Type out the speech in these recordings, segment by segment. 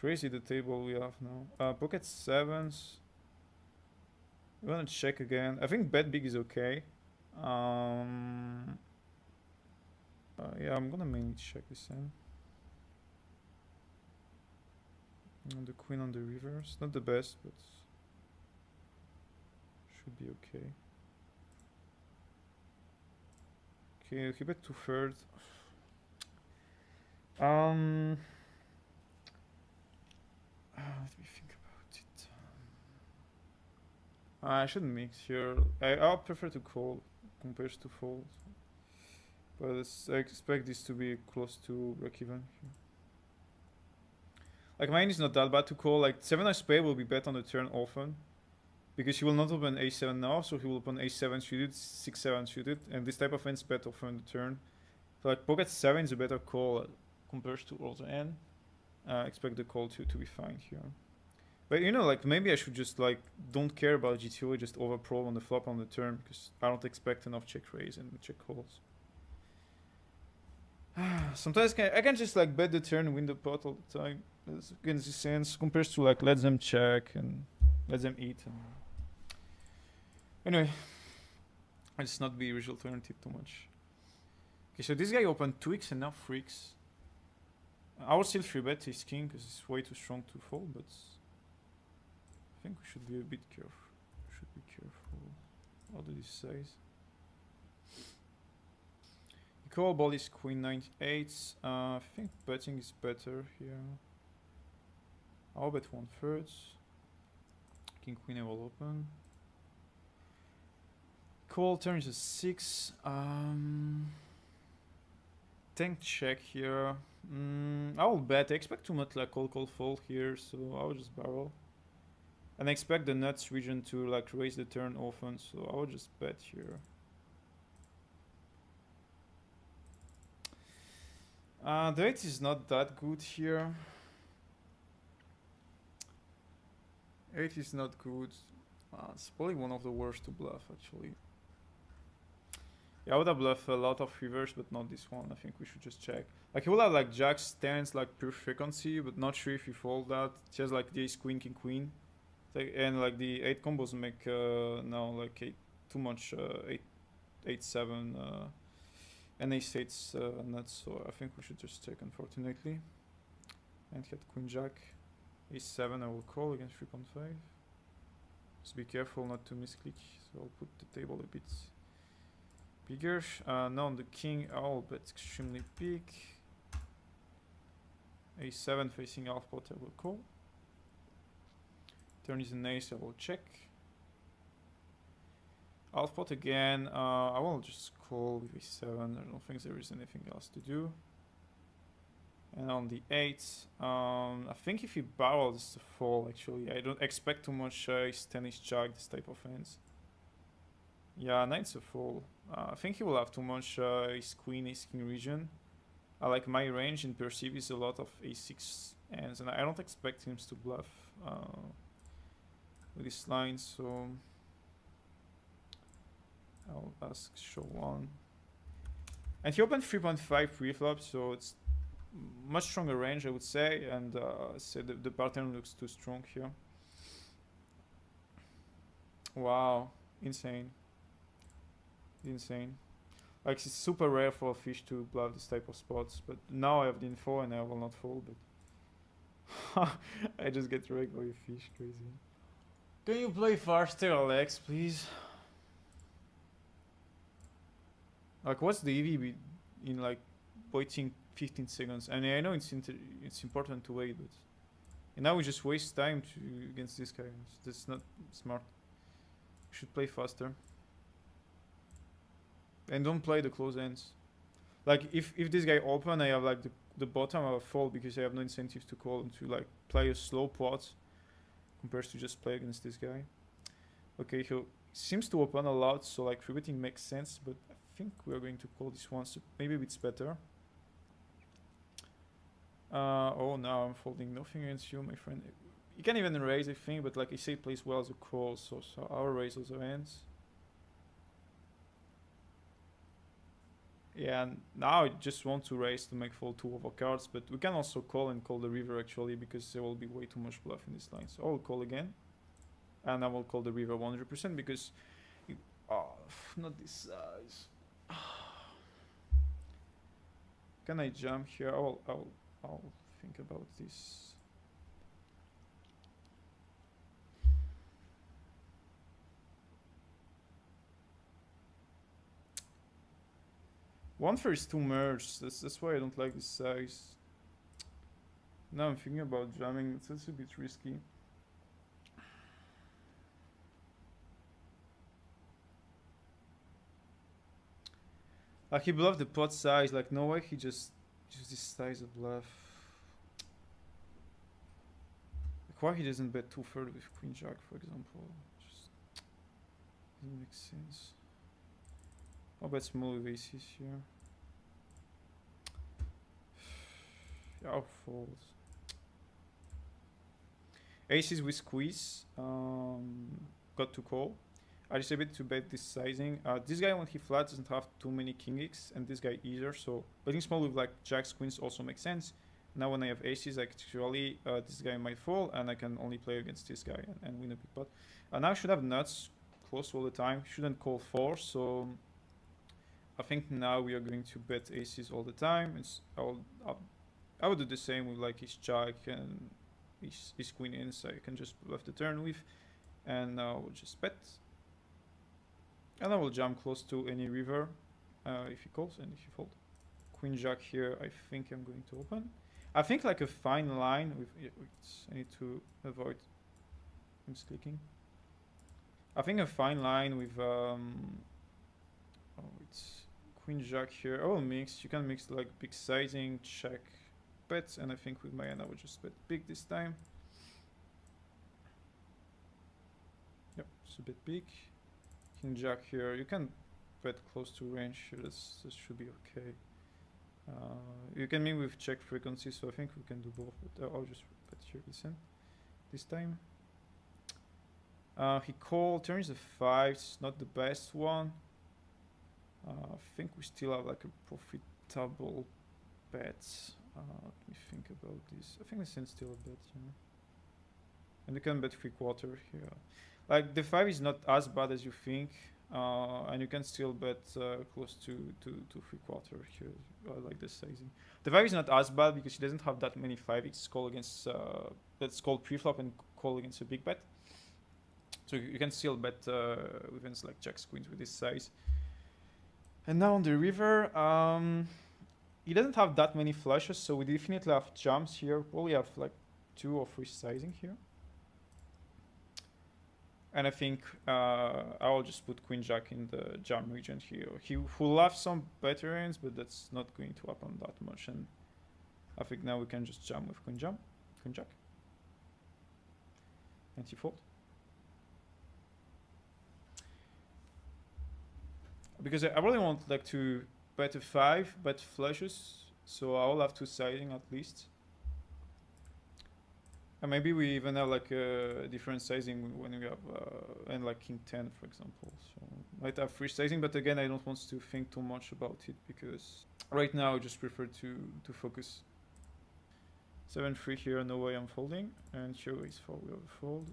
Crazy the table we have now. Pocket sevens. We wanna check again. I think bet big is okay. Yeah, I'm gonna mainly check this in. And the queen on the reverse. Not the best, but should be okay. Okay, he bet 2/3. Let me think about it. I shouldn't mix here. I prefer to call compared to fold. But I expect this to be close to break even here. Like mine is not that bad to call. Like 7 of spade will be bet on the turn often. Because he will not open a7 now, so he will open a7 suited, 6-7 suited, and this type of hands bet often on the turn. So like pocket 7 is a better call compared to all the end. Expect the call to be fine here. But you know, like maybe I should just like don't care about GTO, just overprobe on the flop on the turn because I don't expect enough check raise and check calls. Sometimes I can just like bet the turn and win the pot all the time against these hands compared to like let them check and let them eat. And anyway, I'll just not be visual alternative too much. Okay, so this guy opened 2x and now 3x. I would still 3-bet his king because it's way too strong to fold, but I think we should be a bit careful. Should be careful. What did he say? The call ball is queen 98. I think betting is better here. I'll bet 1/3. King queen I will open. Call turn is a 6. Tank check here. I will bet. I expect too much like call fold here, so I will just barrel. And I expect the nuts region to like raise the turn often, so I will just bet here. The 8 is not that good here. 8 is not good. It's probably one of the worst to bluff actually. Yeah, I would have bluffed a lot of rivers, but not this one. I think we should just check. Like he will have like jack stands like pure frequency, but not sure if you fold that. It has like the ace queen king queen, and like the 8 combos make now like too much 8-7 and ace 8's nuts. So I think we should just check unfortunately. And he had queen jack, ace 7. I will call against 3.5. Just be careful not to misclick. So I'll put the table a bit bigger. Now on the king, I'll bet extremely big. A7 facing half pot, I will call. Turn is an ace, I will check. Half pot again, I will just call with A7. I don't think there is anything else to do. And on the 8, I think if he barrels, it's a fall actually. I don't expect too much ace 10 ace jack, this type of hands. Yeah, 9's a fall. I think he will have too much ace queen, ace king region. Like my range in perceive is a lot of a6 hands, and I don't expect him to bluff with this line, so I'll ask show 1. And he opened 3.5 pre-flop, so it's much stronger range, I would say, and say the pattern looks too strong here. Wow, insane. Insane. Like it's super rare for a fish to bluff this type of spots, but now I have the info and I will not fold, but I just get wrecked by a fish, crazy. Can you play faster, Alex, please? Like what's the EV in like waiting 15 seconds? I mean, I know it's important to wait, but and now we just waste time against this guy. That's not smart. We should play faster. And don't play the close ends. Like if this guy open, I have like the bottom of a fold because I have no incentive to call and to like play a slow pot compared to just play against this guy. Okay, he seems to open a lot, so like rebetting makes sense, but I think we're going to call this one, so maybe it's better. Oh, now I'm folding nothing against you, my friend. You can even raise, I think, but like I say, it plays well as a call, so our raise also ends. Yeah, and now I just want to raise to make fold 2 over cards, but we can also call and call the river actually, because there will be way too much bluff in this line. So I'll call again, and I will call the river 100% because, not this size. Can I jump here? I'll think about this. One first 2 merge. That's why I don't like this size. Now I'm thinking about jamming. It's a bit risky. Like he bluffed the pot size. Like no way he just used this size of bluff. Like why he doesn't bet 2/3 with Queen Jack, for example? Just doesn't make sense. I'll bet small with aces here. Yeah, I'll fold. Aces with squeeze. Got to call. I decided to bet this sizing. This guy when he flats doesn't have too many king x, and this guy either. So betting small with like jacks, queens also makes sense. Now when I have aces, actually this guy might fall, and I can only play against this guy and win a big pot. Now I should have nuts close all the time. Shouldn't call 4, so I think now we are going to bet aces all the time. I would do the same with like his jack and his queen in, so I can just bluff the turn with, and now we'll just bet. And I will jump close to any river if he calls and if he folds. Queen jack here, I think I'm going to open. I think like a fine line with. I need to avoid misclicking. I think a fine line with. It's Queen jack here. I will mix. You can mix like big sizing, check, bets, and I think with my hand I will just bet big this time. Yep, it's a bit big. King jack here. You can bet close to range here. This should be okay. You can mean with check frequency, so I think we can do both. But I'll just bet here this time. He called. Turn is a 5. It's not the best one. I think we still have like a profitable bet. Let me think about this. I think this is still a bet, yeah. And you can bet 3/4 here. Like the 5 is not as bad as you think, and you can still bet close to 3/4 here. I like the sizing. The 5 is not as bad because he doesn't have that many 5x call against. That's called preflop and call against a big bet. So you can still bet with hands like jacks, queens with this size. And now on the river, he doesn't have that many flushes, so we definitely have jumps here. Probably have like 2 or 3 sizing here. And I think I'll just put Queen Jack in the jam region here. He will have some better hands, but that's not going to happen that much. And I think now we can just jam with Queen Jack. And he fold. Because I really want like to bet a 5, bet flushes, so I'll have 2 sizing at least. And maybe we even have like a different sizing when we have and like King 10, for example. So might have 3 sizing, but again, I don't want to think too much about it because right now I just prefer to focus. 7-3 here, no way I'm folding, and here is 4, we have a fold.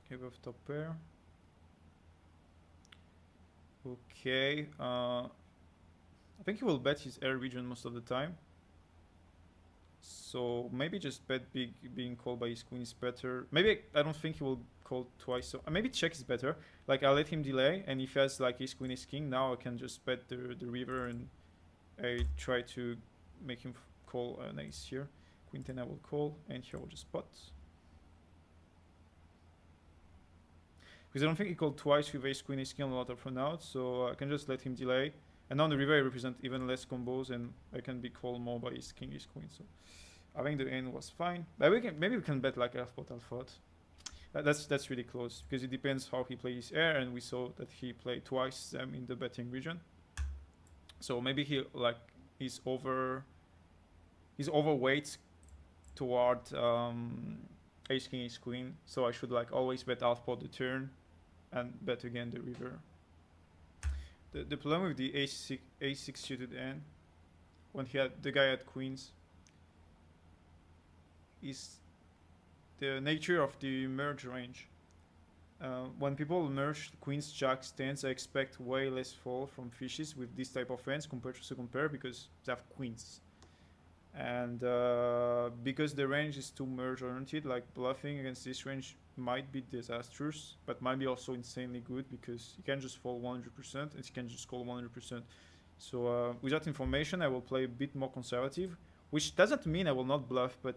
Okay, we have top pair. Okay, I think he will bet his air region most of the time. So maybe just bet big, being called by his queen is better. Maybe I don't think he will call twice. So maybe check is better. Like I'll let him delay, and if he has like his queen is king, now I can just bet the river and I try to make him call an ace here. Queen 10 I will call, and here I'll just pot. Because I don't think he called twice with ace queen ace king on a lot of runouts, so I can just let him delay. And on the river I represent even less combos, and I can be called more by his king, his queen. So I think the end was fine. But maybe we can bet like half pot, half pot. That's really close because it depends how he plays his air, and we saw that he played twice them in the betting region. So maybe he like he's overweight toward ace king, ace queen. So I should like always bet half pot the turn and bet again the river. The problem with the a6 suited hand when the guy had queens is the nature of the merge range. When people merge queens, jacks, tens, I expect way less fall from fishes with this type of hands compared to second pair because they have queens. And because the range is too merge oriented, like bluffing against this range might be disastrous, but might be also insanely good because you can just fall 100% and you can just call 100%. So with that information, I will play a bit more conservative, which doesn't mean I will not bluff, but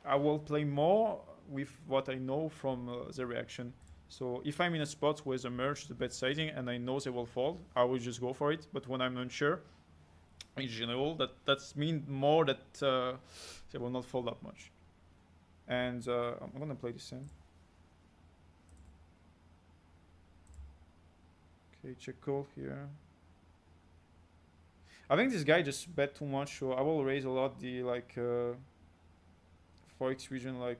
I will play more with what I know from the reaction. So if I'm in a spot where the merge, the bet sizing, and I know they will fold, I will just go for it. But when I'm unsure, in general, that's mean more that they will not fold that much. And I'm gonna play this in. Okay, check call here. I think this guy just bet too much, so I will raise a lot the like 4x region, like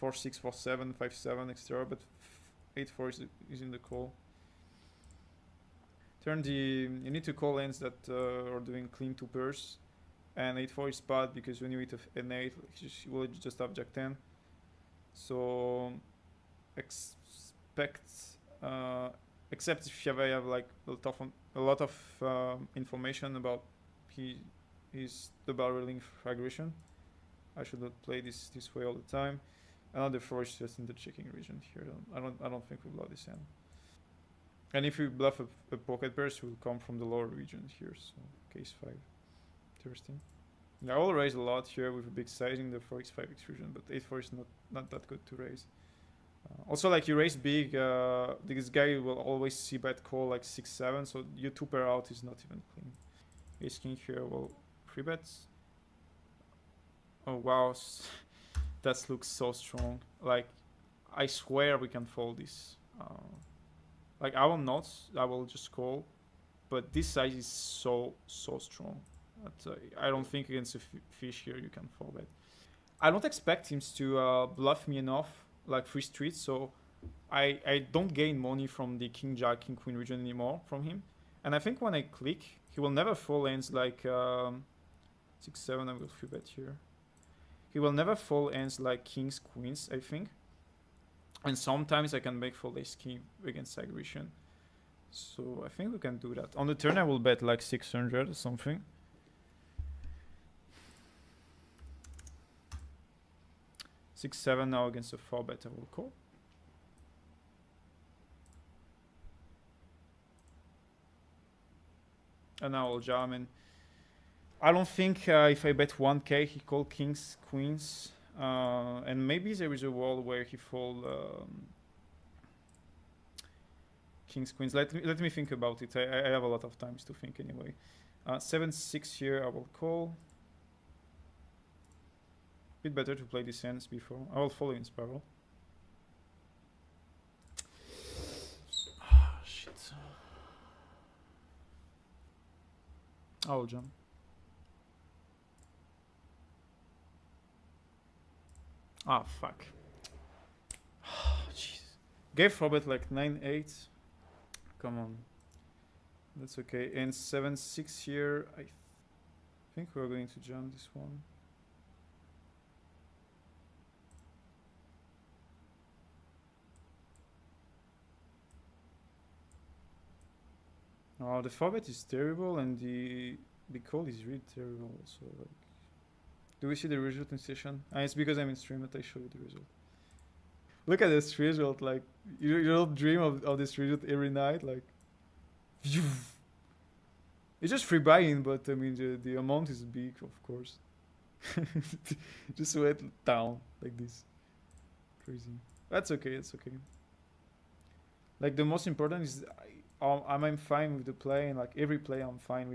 4-6, 4-7, 5-7, etc. But 8-4 is in the call. Turn you need to call ends that are doing clean 2 pairs, and 8-4 is bad because when you hit an 8, you will just have jack 10. So expect, except if you have like a lot of information about his the barreling aggression. I should not play this way all the time. Another 4 is just in the checking region here. I don't think we bluff this hand. And if we bluff a pocket pair, it will come from the lower region here. So case 5. Interesting. Yeah, I will raise a lot here with a big sizing the 4x 5x region, but 8-4 is not that good to raise. Also, like you raise big, this guy will always see bet call like 6-7, so your 2 pair out is not even clean. Ace king here, well, 3 bets. Oh wow, that looks so strong. Like, I swear we can fold this. Like I will not, I will just call, but this size is so strong. That, I don't think against a fish here you can fold it. I don't expect him to bluff me enough, like free streets, so I don't gain money from the king jack, king queen region anymore from him. And I think when I click, he will never fold ends like 6-7, I will free bet here. He will never fold ends like kings, queens, I think. And sometimes I can make fold ace king against aggression. So I think we can do that. On the turn I will bet like 600 or something. Six, 7 now against a 4 bet I will call. And now I'll jam in. I don't think if I bet 1k he call kings, queens. And maybe there is a world where he fold kings, queens. Let me think about it. I have a lot of times to think anyway. 7-6 here I will call. Bit better to play these hands before. I will follow in spiral. Ah, shit. I will jump. Ah, fuck. Jeez. Gave Robert like 9-8. Come on. That's okay. And 7-6 here. I think we're going to jump this one. Oh, the 4-bet is terrible and the call is really terrible also. Like, do we see the result in session? It's because I'm in stream that I show you the result. Look at this result, like, you don't dream of this result every night, like, phew. It's just free buy-in, but I mean, the amount is big, of course. Just went down, like this. Crazy. That's okay, it's okay. Like, the most important is I'm fine with the play, and like every play I'm fine with.